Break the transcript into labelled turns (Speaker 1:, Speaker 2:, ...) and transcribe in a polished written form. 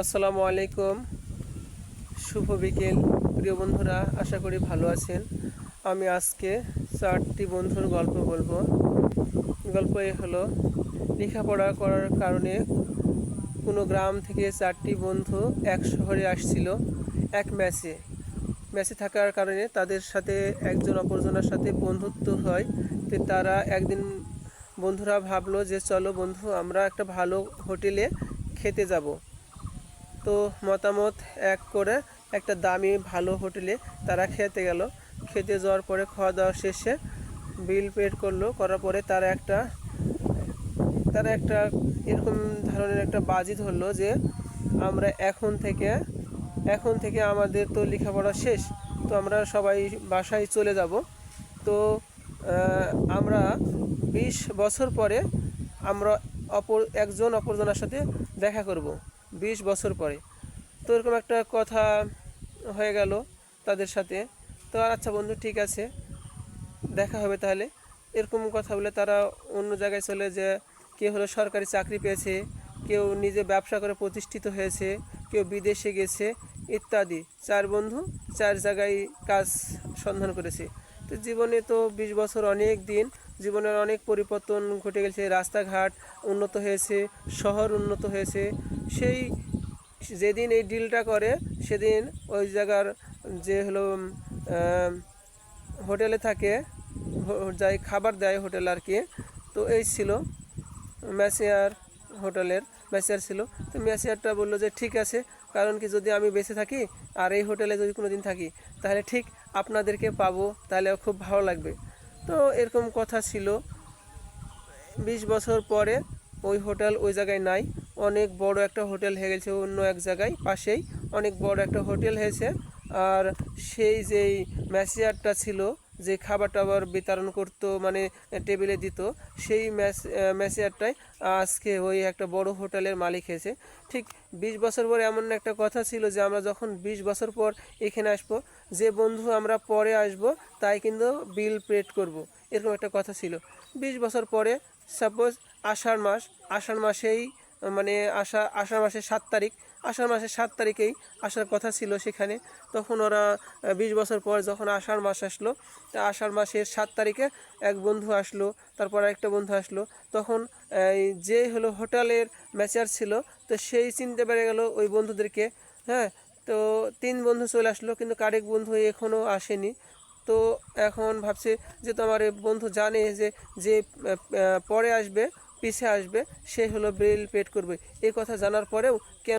Speaker 1: আসসালামু আলাইকুম। শুভ বিকেল প্রিয় বন্ধুরা, আশা করি ভালো আছেন। আমি আজকে 4টি বন্ধুর গল্প বলবো। গল্প এ হলো, লেখাপড়া করার কারণে কোনো গ্রাম থেকে 4টি বন্ধু এক শহরে আসছিল এক ম্যাচে থাকার কারণে তাদের সাথে একজন অপরজনের সাথে বন্ধুত্ব হয়। তো তারা একদিন বন্ধুরা ভাবলো যে চলো বন্ধু, আমরা একটা ভালো হোটেলে খেতে যাব। তো মতামত এক করে একটা দামি ভালো হোটেলে তারা খেতে গেল। খেতে যাওয়ার পরে খাওয়া দাওয়া শেষে বিল পেড করলো। করার পরে তারা একটা এরকম ধরনের একটা বাজি ধরলো যে আমরা এখন থেকে আমাদের তো লেখাপড়া শেষ, তো আমরা সবাই বাসায় চলে যাব। তো আমরা 20 বছর পরে আমরা একজন অপরজনের সাথে দেখা করব 20 বছর পরে। তো এরকম একটা কথা হয়ে গেল তাদের সাথে। তো আচ্ছা বন্ধু, ঠিক আছে, দেখা হবে তাহলে। এরকম কথা বলে তারা অন্য জায়গায় চলে যায়। কেউ হলো সরকারি চাকরি পেয়েছে, কেউ নিজে ব্যবসা করে প্রতিষ্ঠিত হয়েছে, কেউ বিদেশে গেছে ইত্যাদি। 4 বন্ধু 4 জায়গায় কাজ সন্ধান করেছে। তো জীবনে তো 20 বছর অনেক দিন, জীবনের অনেক পরিবর্তন ঘটে গেছে। রাস্তাঘাট উন্নত হয়েছে, শহর উন্নত হয়েছে। সেই যেদিন এই ডিলটা করে সেদিন ওই জায়গার যে হলো হোটেলে থাকে, যাই খাবার দেয় হোটেল আর কি। তো এই ছিল ম্যাসিয়ার, হোটেলের ম্যাসিয়ার ছিল। তো ম্যাসিয়ারটা বললো যে ঠিক আছে, কারণ কি যদি আমি বেঁচে থাকি আর এই হোটেলে যদি কোনো দিন থাকি তাহলে ঠিক আপনাদেরকে পাবো, তাহলে খুব ভালো লাগবে। তো এরকম কথা ছিল। 20 বছর পরে ওই হোটেল ওই জায়গায় নাই, অনেক বড় একটা হোটেল হয়ে গেছে অন্য এক জায়গায় পাশেই। অনেক বড় একটা হোটেল হয়েছে। আর সেই যেই ম্যাসিয়ারটা ছিল, যে খাবার টাবার বিতরণ করতো, মানে টেবিলে দিত, সেই ম্যাসিয়ারটাই আজকে ওই একটা বড় হোটেলের মালিক হয়েছে। ঠিক 20 বছর পরে এমন একটা কথা ছিল যে আমরা যখন 20 বছর পর এখানে আসবো, যে বন্ধু আমরা পরে আসবো তাই কিন্তু বিল পেড করব, এরকম একটা কথা ছিল। 20 বছর পরে সাপোজ আষাঢ় মাসেই, মানে আষাঢ় মাসের 7 তারিখ, আষাঢ় মাসের 7 তারিখেই আসার কথা ছিল সেখানে। তখন ওরা 20 বছর পর যখন আষাঢ় মাস আসলো, তা আষাঢ় মাসের 7 তারিখে এক বন্ধু আসলো, তারপর একটা বন্ধু আসলো। তখন যে হলো হোটেলের ম্যানেজার ছিল, তো সেই চিনতে পেরে গেল ওই বন্ধুদেরকে। হ্যাঁ, তো 3 বন্ধু চলে আসলো, কিন্তু আরেক বন্ধু এখনও আসেনি। তো এখন ভাবছে যে তোমার বন্ধু জানে যে যে পরে আসবে, পিছে আসবে, সে হলো বিল পেড করবে। এই কথা জানার পরেও কেন